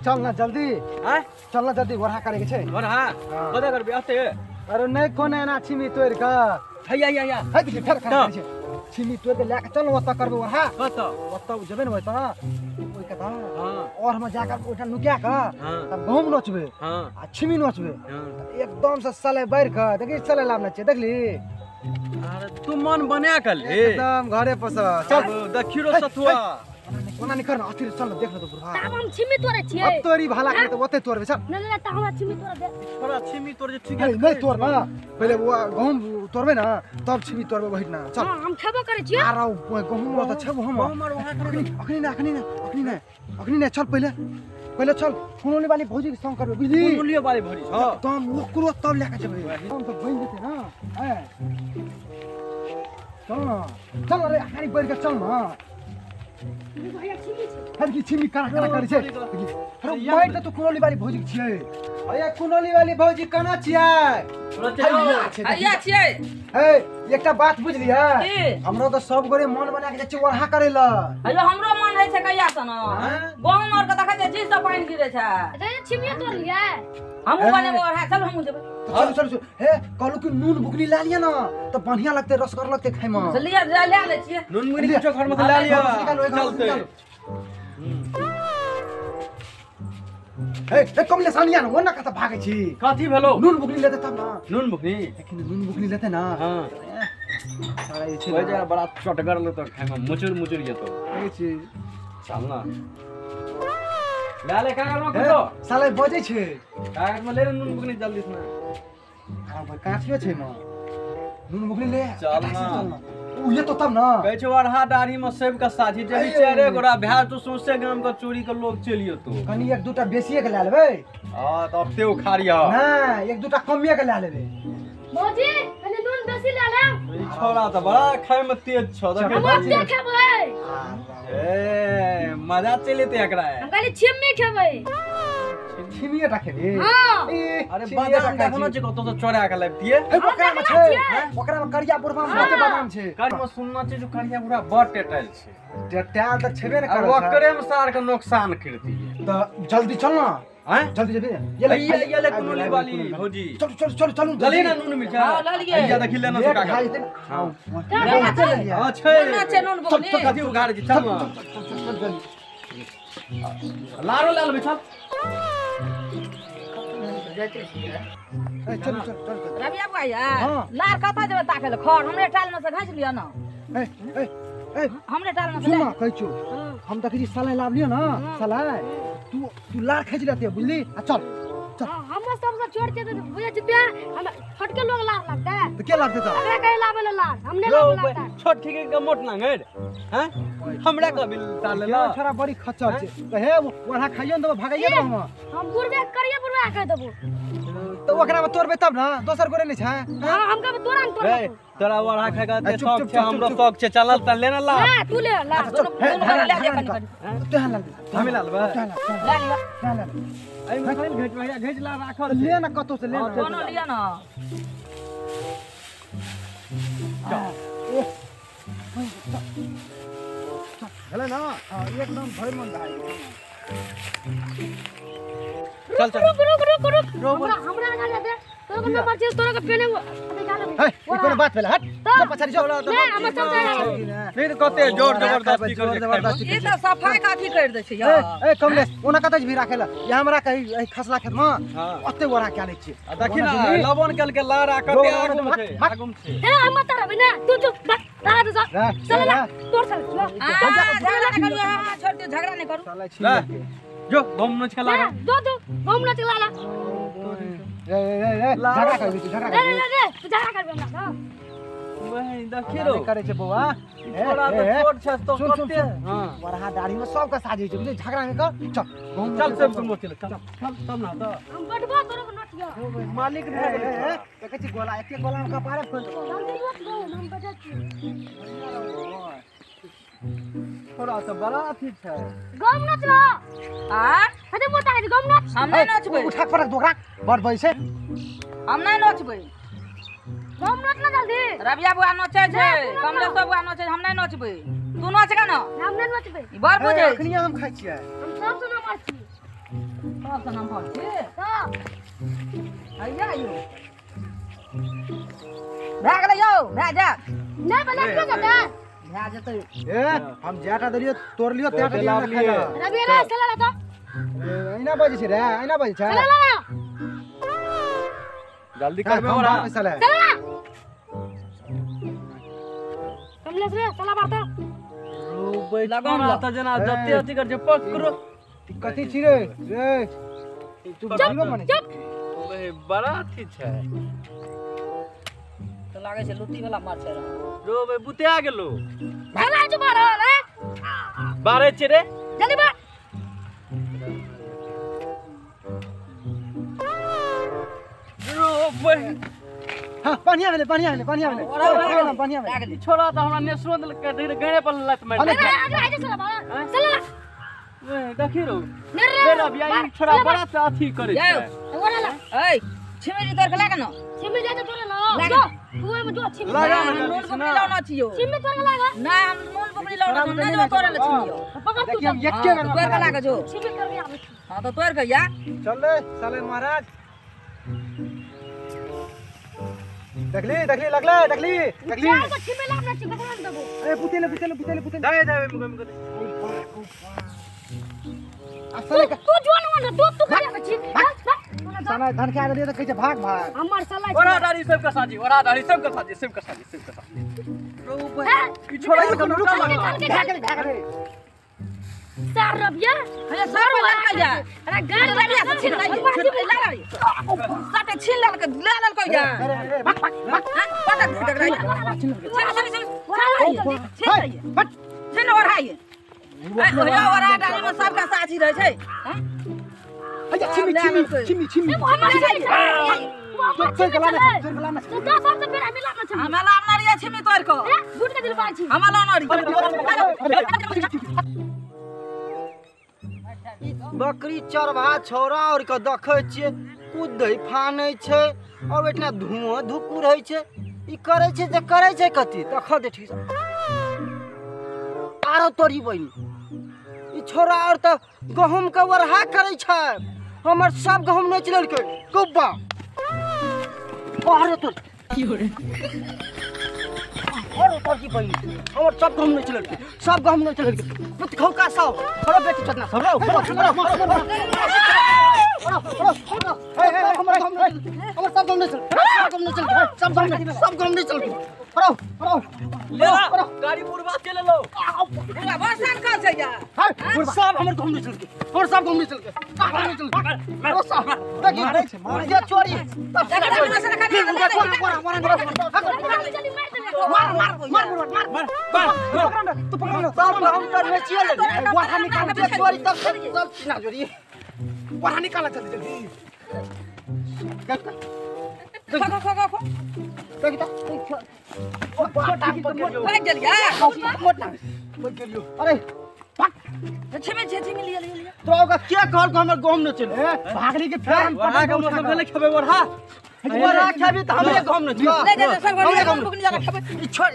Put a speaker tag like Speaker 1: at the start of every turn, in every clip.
Speaker 1: चल ना जल्दी
Speaker 2: हैं
Speaker 1: चल ना जल्दी वरहा करे के छे
Speaker 2: वरहा कदा करबे आते
Speaker 1: अरे नहीं कोने ना छिमी तोड़ का
Speaker 2: हैया
Speaker 1: है देखि फेर करे छे छिमी तोड़ के लेके चल ओता करबे वरहा
Speaker 2: कत
Speaker 1: ओता जबे न होय त ओइ कथा
Speaker 2: हां
Speaker 1: और हम जाकर ओठा नुकिया का तब गहूम नोचबे
Speaker 2: हां
Speaker 1: आ छिमी नोचबे
Speaker 2: हां
Speaker 1: एकदम से साले बैर का देखि चले लाभ न छे देखली
Speaker 2: अरे तू मन बना कर ले
Speaker 1: एकदम घरे पस चल
Speaker 2: दखिरो सतुआ
Speaker 1: कोना निखर न अथि चल देख ल त बुढ़ा
Speaker 3: ताम हम छिमी तोरे छिए
Speaker 1: तोरी भाला के त ओते तोरबे चल
Speaker 3: न न ता हमरा छिमी तोरे दे
Speaker 2: थोड़ा छिमी तोर जे ठीक
Speaker 1: नहीं तोर ना पहले वो गहूम तोरबे ना तब छिमी तोरबे वही ना चल
Speaker 3: हम छबो करे छिए
Speaker 1: आराउ गहूम त छबो हम अखनी ना चल पहले चल फुलोली वाली भौजी के संग करबे बुझली
Speaker 2: फुलोली वाली भौजी हां
Speaker 1: तब ओकरो तब लेके जेबे हम त बन जेते ना हैं चल अरे अखनी बैठ के चल ना
Speaker 3: भैया छिमी छै
Speaker 1: हर की छिमी करा करे छे अरे बैठ त कुनोली वाली भौजी के छिए अरे कुनोली वाली भौजी कना छिए
Speaker 4: हैया छियै
Speaker 1: हे एकटा बात बुझलियै
Speaker 4: की
Speaker 1: हमरो त सब गोरे मन बना के छै वरहा करे ल
Speaker 4: हैयो हमरो मन है छै कहिया सन गहूम और के देखै छै जी से पानी गिरै छै
Speaker 3: अरे छिमी तोड़ लिया
Speaker 4: हमहू बनेबो और है चल हमहू जेबै
Speaker 1: चल हे कहलु कि नून बुकनी ला लिया ना त बढ़िया लगते रसगर लगते खाय में
Speaker 4: चलिए ले ले छियै
Speaker 2: नून मुनी कुछो घर में ला लिया चलते
Speaker 1: हे कमले सानिया न वना कता भागे छी
Speaker 2: कथि भेलो
Speaker 1: नून बुकनी लेते तब ना
Speaker 2: नून बुकनी
Speaker 1: लेकिन नून बुकनी लेते ना
Speaker 2: हां
Speaker 1: सारा ये
Speaker 2: ओइ जरा बड़ा चटगर ल त खाय में मुचुर जेतो
Speaker 1: ये छी
Speaker 2: चल ना लाले कागज में कुछो
Speaker 1: साला बजे छे
Speaker 2: कागज में ले नून बुकनी जल्दी से
Speaker 1: हां भाई काठियो छे म नून बुकनी ले
Speaker 2: चल ना
Speaker 1: उ ये तो तब ना
Speaker 2: कहै छै वरहा दाढ़ी में सेब का साथी जही चारे गोरा भै तो सोसे गांव का चोरी के लोग चलियो तो
Speaker 1: कनी एक दूटा बेसिए के ले लेबे
Speaker 2: हां तब ते उखाड़िया
Speaker 1: ना एक दूटा कमिए के ले लेबे
Speaker 3: भौजी कने नून बेसी ले ले
Speaker 2: ई छोरा त बड़ा खाय में तेज छ
Speaker 3: हम देखेबै
Speaker 2: ए मजा चले ते एकरा
Speaker 3: हम कहली छिमी खेबै
Speaker 1: छिमिए टा खेबे
Speaker 3: हां
Speaker 2: अरे बादाम देखनो छै कतो से चोरा के लाबतिए
Speaker 1: ओकरा में छे ओकरा में करिया बुढ़वा में बहुते बादाम छे
Speaker 2: कर में सुनना छै जो करिया पूरा बड़ टेटल छै
Speaker 1: टेटाल त छेबे न
Speaker 2: और
Speaker 1: करे
Speaker 2: ओकरे में सार के नुकसान कर दिए
Speaker 1: त जल्दी चल ना
Speaker 2: हैं
Speaker 1: जल्दी जेबे
Speaker 2: ये ले कुनोली वाली भौजी
Speaker 1: चल
Speaker 2: जल्दी ना नून मिर्चा
Speaker 4: हां ले लिए
Speaker 2: या देखि लेना सुका का
Speaker 1: हां
Speaker 2: हां छै
Speaker 4: ना छै नून बुकनी
Speaker 2: तो कथि उगाड़ छै चल लारो लाल बिछा
Speaker 1: चल
Speaker 4: रबिया भैया
Speaker 1: हां
Speaker 4: लार कता जेबै ताके ले खर हमरे टाल में से घास लियो ना
Speaker 1: ए
Speaker 4: हमरे टाल में से
Speaker 1: सुन कहै छु हम त कहि साला लाभ लियो ना साला तू लार खींच लेते बुझली आ चल
Speaker 3: हम सब छोड़ के बुझे जते हम फटके लोग लाग लगता है
Speaker 1: तो क्या लागते था
Speaker 3: अरे कहीं लावे लाग हमने
Speaker 2: लो
Speaker 3: लाग लगता है
Speaker 2: छोट ठीक के मोट नांगड़ हैं हमरा का बिल ताल
Speaker 1: ये छोरा बड़ी खच्चर छे कहे वहां खाइयो न तो भागइए हम
Speaker 3: बुरबे करिए बुरबे कह देबो
Speaker 1: तो ओकरा में तोरबे तब ना दोसर गोरे नहीं छे
Speaker 3: हां हमका तोरा न तोरा
Speaker 2: तोरा वड़ा खाएगा ते शौक छे हमरो शौक छे चलल त लेना ला
Speaker 3: हां तू ले ला दोनों ले जा कनी
Speaker 1: तहन लग
Speaker 2: हमें लाल बा
Speaker 3: ले लिया
Speaker 2: आई में भेज ला राखल
Speaker 1: ले ना कतो से ले ना
Speaker 4: दोनों लिया ना
Speaker 1: हेले ना एकदम भर मन भाई
Speaker 2: चल चल
Speaker 3: रुक हमरा ना ले दे तोरा को नंबर छे तोरा को पेने
Speaker 1: हे ई कोनो बात भेल हट चल पछाड़ी चल
Speaker 3: ले हम सब
Speaker 2: फिर कते जोर जबरदस्ती कर
Speaker 4: ये तो सफाई काठी कर दे छै यार
Speaker 1: ए कमलेश ओना कतै भी राखेला ये हमरा कहि खसला खेत में ओते वरा के आनै छी
Speaker 2: देखि ना लवण कल के लारा कते आगुम छे
Speaker 3: ए हम त रबे ना तू रात चल ला तोर चल
Speaker 4: झगड़ा नहीं करू हां छोड़ दे झगड़ा नहीं करू
Speaker 1: साला छी
Speaker 2: जो घूम न छला
Speaker 3: दो हम ना चला ला
Speaker 1: झगड़ा कर झगड़ा कर
Speaker 3: तू झगड़ा करबे ना
Speaker 2: वही देखिरो
Speaker 1: करे छे बौआ
Speaker 2: थोड़ा तो छोट छे तो कते हां
Speaker 1: वरहा दाढ़ी में सब का साजे छे बुझली झगड़ा नहीं कर चल
Speaker 2: चल सब तुम चल चल तब ना तो
Speaker 3: हम बटवा तोरा को नटिया
Speaker 2: मालिक ने
Speaker 1: कहै छी गोला एके गोला में कपारे खोल दो
Speaker 3: जल्दी मत गो हम बजा छी
Speaker 2: थोड़ा सा बड़ा ठीक है
Speaker 3: गम न चला
Speaker 4: आ
Speaker 3: हते मोटा है गम न
Speaker 4: हम नहीं नचबै
Speaker 1: उठा फरक दोकरा बड़ भाई से
Speaker 4: हम नहीं नचबै
Speaker 3: गम न चला जल्दी
Speaker 4: रबिया बुआ नचे छै कमलेश बुआ नचे हम नहीं नचबै तू नच का ना
Speaker 3: हम नहीं नचबे
Speaker 4: ई बार बुझे
Speaker 1: अखनी हम खाइ छियै
Speaker 3: हम सब सुना मार छी
Speaker 4: सब से नाम पहुंच छी
Speaker 3: हां
Speaker 4: हैया यो भाग ले यो भाग जा
Speaker 3: नहीं बना क्यों जाता
Speaker 4: भाग जतै
Speaker 1: ए हम जाटा दलियो तोड़ लियो त्याटा लियो ना खाइला
Speaker 3: रवि रे चला ला तो
Speaker 1: ऐना बजे छे रे ऐना बजे छे
Speaker 3: चला ला
Speaker 2: जल्दी करबे
Speaker 1: हम
Speaker 2: ओरा
Speaker 1: पैसा ले
Speaker 3: चला ला कमलेश रे चला बात
Speaker 2: लगाम त जना जत्ते अथि कर जे पकड़ो
Speaker 1: कथि छी रे रे तू बोलो मने
Speaker 3: चुप
Speaker 2: बे बड़ा अथि छै
Speaker 4: तो लागे छै लुटी वाला मार छै
Speaker 2: रो बे बुते आ गेलो
Speaker 3: भला जो मारो रे
Speaker 2: बारे छै रे
Speaker 3: जल्दी बात
Speaker 2: रो बे
Speaker 1: हां पानी आले पानी
Speaker 2: छोड़ा त हमरा नेसरो दल के गणे पर लत मार
Speaker 3: अरे आगे चला बात चला ला
Speaker 2: वे देखि रो
Speaker 3: नरे
Speaker 2: मेरा बियाह छोड़ा बड़ा से अथि करे छै
Speaker 3: ओरा ला
Speaker 4: ए छिमेरी तोर के लागे न
Speaker 3: सिमी जाते तोरे ला जो तू में जो छिमी
Speaker 2: लगा
Speaker 4: हम नून पकड़ी लाउना छियो
Speaker 3: सिमी तोरे लागा
Speaker 4: ना हम नून पकड़ी लाउना न जो तोरे ल छियो
Speaker 3: पकड़ तू
Speaker 1: देखिए हम एक के
Speaker 4: तोर के लागे जो
Speaker 3: सिमी कर आवे
Speaker 4: हां तो तोर के या
Speaker 1: चल ले साले महाराज देखली लगले देखली
Speaker 3: क्या को छिमी लाग ना छिमी कर देबो
Speaker 1: ए पुतेले
Speaker 2: दे मुके
Speaker 1: असले
Speaker 3: तू जोन मन तू करे छी
Speaker 1: साला धन के आगे दे त कहै भाग
Speaker 3: हमर साला
Speaker 2: ओरा दाढ़ी सब का साजी रो बे ई छोड़ा के लुटा लगा
Speaker 1: भाग रे
Speaker 3: सर रबिया
Speaker 4: अरे सर वाला का जा
Speaker 3: अरे गाड़
Speaker 4: रबिया से छीन लाई साटे छीन लाल के ले लाल को जा
Speaker 1: भाग
Speaker 4: पटक पटक रही छीन और हाय ओया और डाली में सब का साथी रहे छै
Speaker 1: अरे छिमी
Speaker 3: हमर
Speaker 1: चल गला में
Speaker 3: तो 10 साल से मेरा मिला ना छ
Speaker 4: हमरा लाम ना रिया छिमी तोर को
Speaker 3: झूठ के दिल पाछी
Speaker 4: हमरा लाम ना रिया
Speaker 5: बकरी चरवा छौरा और के देखै छियै कूदै फानै छै और इतना धुआं धुकुर होइ छै ई करै छै जे करै छै कथि देख दे ठीक से आरो तोरी बहिनी ई छौरा और त गहूम के वरहा करै छै हमर सब गहूम नै चलल के कुब्बा आरो तोर की हो रे आरो तोर की बहिनी हमर सब गहूम नै चलल के सब गहूम नै चलल के पुत खौका साव थोड़ा बेटी चतना सब रो हमर सब गहूम नै चल सब गहूम नै चल
Speaker 2: ले गाड़ी बुरबाद के ले लो
Speaker 4: पूरा बसान का छै जा
Speaker 5: सब हमर गहूम नै चल के हमर सब गहूम नै चल के देखी जे चोरी तब से तू पकड़ सब हम कर में छिए ले वाहा निकाल के चोरी तब सब ना चोरी वाहा निकाल जल्दी अरे
Speaker 4: छिमी लिया
Speaker 5: तो का क्या कहल को हमर गहूम न चले
Speaker 1: भागनी के फेर
Speaker 2: वरहा के मतलब भेले खेबे वरहा
Speaker 5: वरहा खाबी त हमरे गहूम न चले
Speaker 4: ले जा सब पकड़ जा खबे
Speaker 5: ई छोड़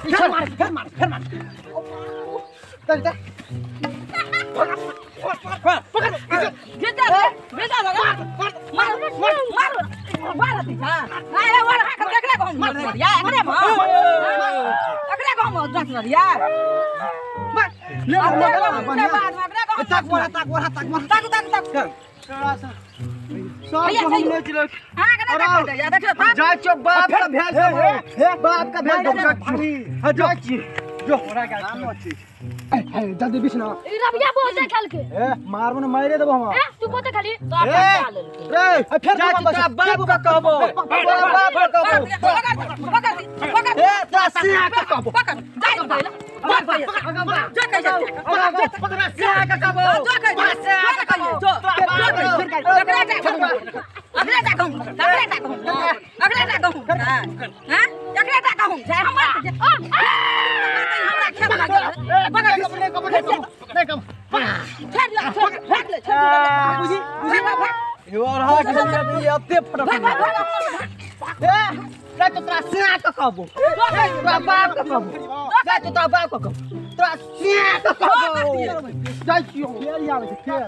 Speaker 1: फेर मार
Speaker 5: चल जा
Speaker 4: बेटा लगा मार दी हां अरे वाला का देखला को मार दिया अरे मां अकरे को मार दिया
Speaker 1: ले
Speaker 5: तक सब गहूम न चले
Speaker 4: हां कने तक जा देखो
Speaker 5: जा चो बाप का भैंस बाप का भैंस जो होरा का काम अछि
Speaker 1: जल्दी बिछना
Speaker 3: ई रबिया बोल दे खेल के
Speaker 1: ए मारबो न मारे देबो हम
Speaker 3: तू बोते खाली तो
Speaker 5: रे फिर जा बाप का कहबो बाप का कहबो ए तसिया का कहबो
Speaker 4: पकड़ जाई तो पहले मार पकड़ जो कह जा
Speaker 5: तसिया का कहबो
Speaker 4: जो कह जा जो अगले तक हम हां अगले तक हम जाए हम हमरा खेत लगा पकड़
Speaker 5: नहीं कम
Speaker 4: बुझी
Speaker 2: ये वरहा के ये अत्ते फटक
Speaker 5: ए जा तो तसिया का कहबो तोरा बाप का कहबो जा तो तोरा बाप का कहबो तसिया का कहबो जा क्यों
Speaker 1: फेर आवे छै फेर